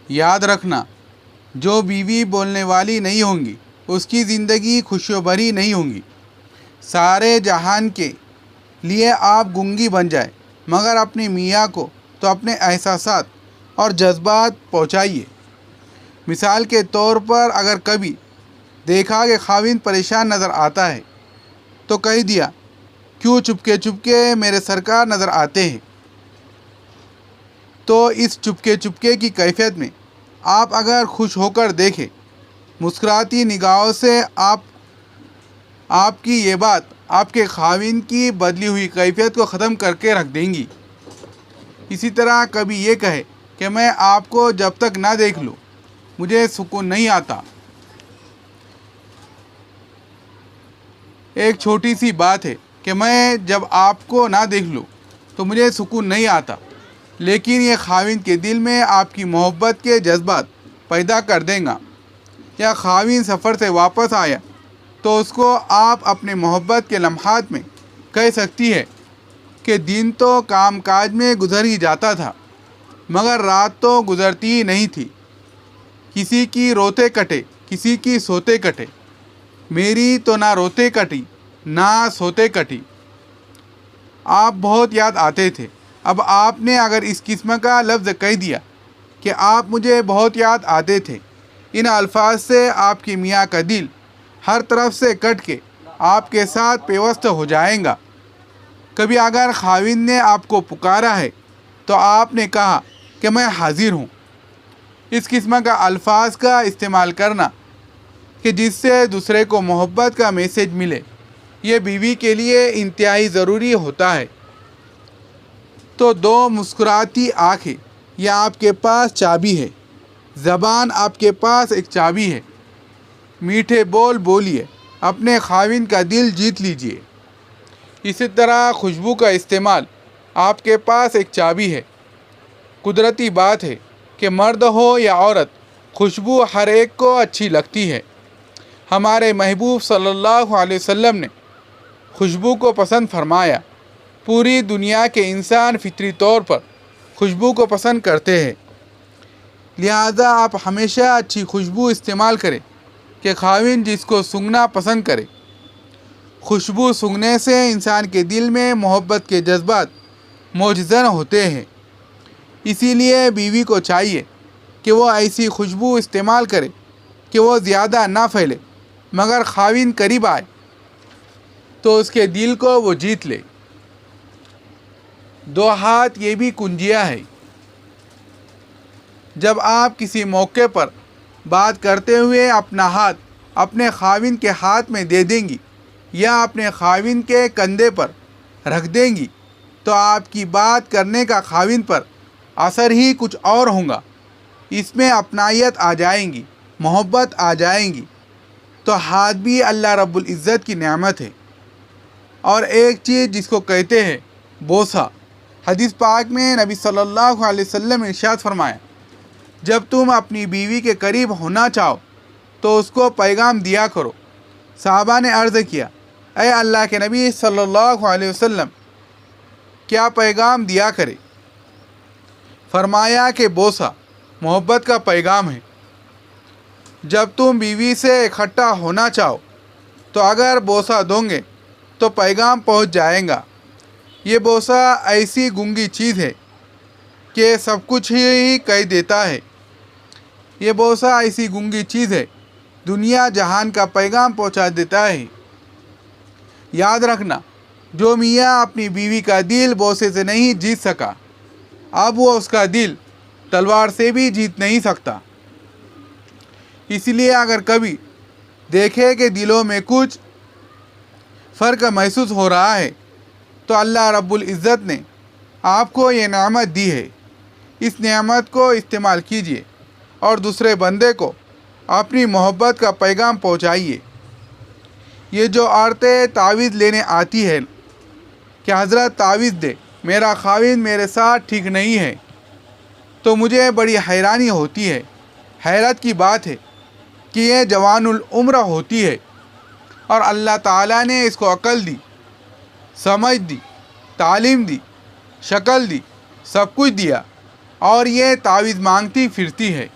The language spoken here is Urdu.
یاد رکھنا، جو بیوی بولنے والی نہیں ہوں گی اس کی زندگی خوشیوں بھری نہیں ہوں گی۔ سارے جہان کے لیے آپ گنگی بن جائے، مگر اپنے میاں کو تو اپنے احساسات اور جذبات پہنچائیے۔ مثال کے طور پر اگر کبھی دیکھا کہ خاوند پریشان نظر آتا ہے تو کہہ دیا، کیوں چپکے چپکے میرے سرکار نظر آتے ہیں۔ تو اس چپکے چپکے کی کیفیت میں آپ اگر خوش ہو کر دیکھیں، مسکراتی نگاہوں سے آپ کی یہ بات آپ کے خاوند کی بدلی ہوئی کیفیت کو ختم کر کے رکھ دیں گی۔ اسی طرح کبھی یہ کہے کہ میں آپ کو جب تک نہ دیکھ لوں مجھے سکون نہیں آتا۔ ایک چھوٹی سی بات ہے کہ میں جب آپ کو نہ دیکھ لوں تو مجھے سکون نہیں آتا، لیکن یہ خاوند کے دل میں آپ کی محبت کے جذبات پیدا کر دے گا۔ یا خاوند سفر سے واپس آیا تو اس کو آپ اپنے محبت کے لمحات میں کہہ سکتی ہے کہ دن تو کام کاج میں گزر ہی جاتا تھا، مگر رات تو گزرتی ہی نہیں تھی۔ کسی کی روتے کٹے، کسی کی سوتے کٹے، میری تو نہ روتے کٹی نہ سوتے کٹی۔ آپ بہت یاد آتے تھے۔ اب آپ نے اگر اس قسم کا لفظ کہہ دیا کہ آپ مجھے بہت یاد آتے تھے، ان الفاظ سے آپ کی میاں کا دل ہر طرف سے کٹ کے آپ کے ساتھ پیوست ہو جائے گا۔ کبھی اگر خاوند نے آپ کو پکارا ہے تو آپ نے کہا کہ میں حاضر ہوں۔ اس قسم کا الفاظ کا استعمال کرنا کہ جس سے دوسرے کو محبت کا میسج ملے، یہ بیوی کے لیے انتہائی ضروری ہوتا ہے۔ تو دو مسکراتی آنکھیں یہ آپ کے پاس چابی ہے، زبان آپ کے پاس ایک چابی ہے۔ میٹھے بول بولیے، اپنے خاوند کا دل جیت لیجئے۔ اسی طرح خوشبو کا استعمال آپ کے پاس ایک چابی ہے۔ قدرتی بات ہے کہ مرد ہو یا عورت، خوشبو ہر ایک کو اچھی لگتی ہے۔ ہمارے محبوب صلی اللہ علیہ وسلم نے خوشبو کو پسند فرمایا۔ پوری دنیا کے انسان فطری طور پر خوشبو کو پسند کرتے ہیں، لہذا آپ ہمیشہ اچھی خوشبو استعمال کریں کہ خاوند جس کو سونگھنا پسند کرے۔ خوشبو سونگھنے سے انسان کے دل میں محبت کے جذبات موجزن ہوتے ہیں۔ اسی لیے بیوی کو چاہیے کہ وہ ایسی خوشبو استعمال کرے کہ وہ زیادہ نہ پھیلے، مگر خاوند قریب آئے تو اس کے دل کو وہ جیت لے۔ دو ہاتھ یہ بھی کنجیاں ہے۔ جب آپ کسی موقع پر بات کرتے ہوئے اپنا ہاتھ اپنے خاوند کے ہاتھ میں دے دیں گی یا اپنے خاوند کے کندھے پر رکھ دیں گی تو آپ کی بات کرنے کا خاوند پر اثر ہی کچھ اور ہوگا۔ اس میں اپنائیت آ جائیں گی، محبت آ جائیں گی۔ تو ہاتھ بھی اللہ رب العزت کی نعمت ہے۔ اور ایک چیز جس کو کہتے ہیں بوسہ، حدیث پاک میں نبی صلی اللہ علیہ وسلم نے ارشاد فرمایا، جب تم اپنی بیوی کے قریب ہونا چاہو تو اس کو پیغام دیا کرو۔ صحابہ نے عرض کیا، اے اللہ کے نبی صلی اللہ علیہ وسلم، کیا پیغام دیا کرے؟ فرمایا کہ بوسہ محبت کا پیغام ہے۔ جب تم بیوی سے اکٹھا ہونا چاہو تو اگر بوسہ دو گے تو پیغام پہنچ جائے گا۔ یہ بوسہ ایسی گونگی چیز ہے کہ سب کچھ ہی کہہ دیتا ہے۔ یہ بوسہ ایسی گونگی چیز ہے، دنیا جہان کا پیغام پہنچا دیتا ہے۔ یاد رکھنا، جو میاں اپنی بیوی کا دل بوسے سے نہیں جیت سکا، اب وہ اس کا دل تلوار سے بھی جیت نہیں سکتا۔ اس لیے اگر کبھی دیکھے کہ دلوں میں کچھ فرق محسوس ہو رہا ہے تو اللہ رب العزت نے آپ کو یہ نعمت دی ہے، اس نعمت کو استعمال کیجیے اور دوسرے بندے کو اپنی محبت کا پیغام پہنچائیے۔ یہ جو عورتیں تعویذ لینے آتی ہیں کہ حضرت تعویذ دے، میرا خاوند میرے ساتھ ٹھیک نہیں ہے، تو مجھے بڑی حیرانی ہوتی ہے۔ حیرت کی بات ہے کہ یہ جوان العمر ہوتی ہے اور اللہ تعالیٰ نے اس کو عقل دی، سمجھ دی، تعلیم دی، شکل دی، سب کچھ دیا، اور یہ تعویذ مانگتی پھرتی ہے۔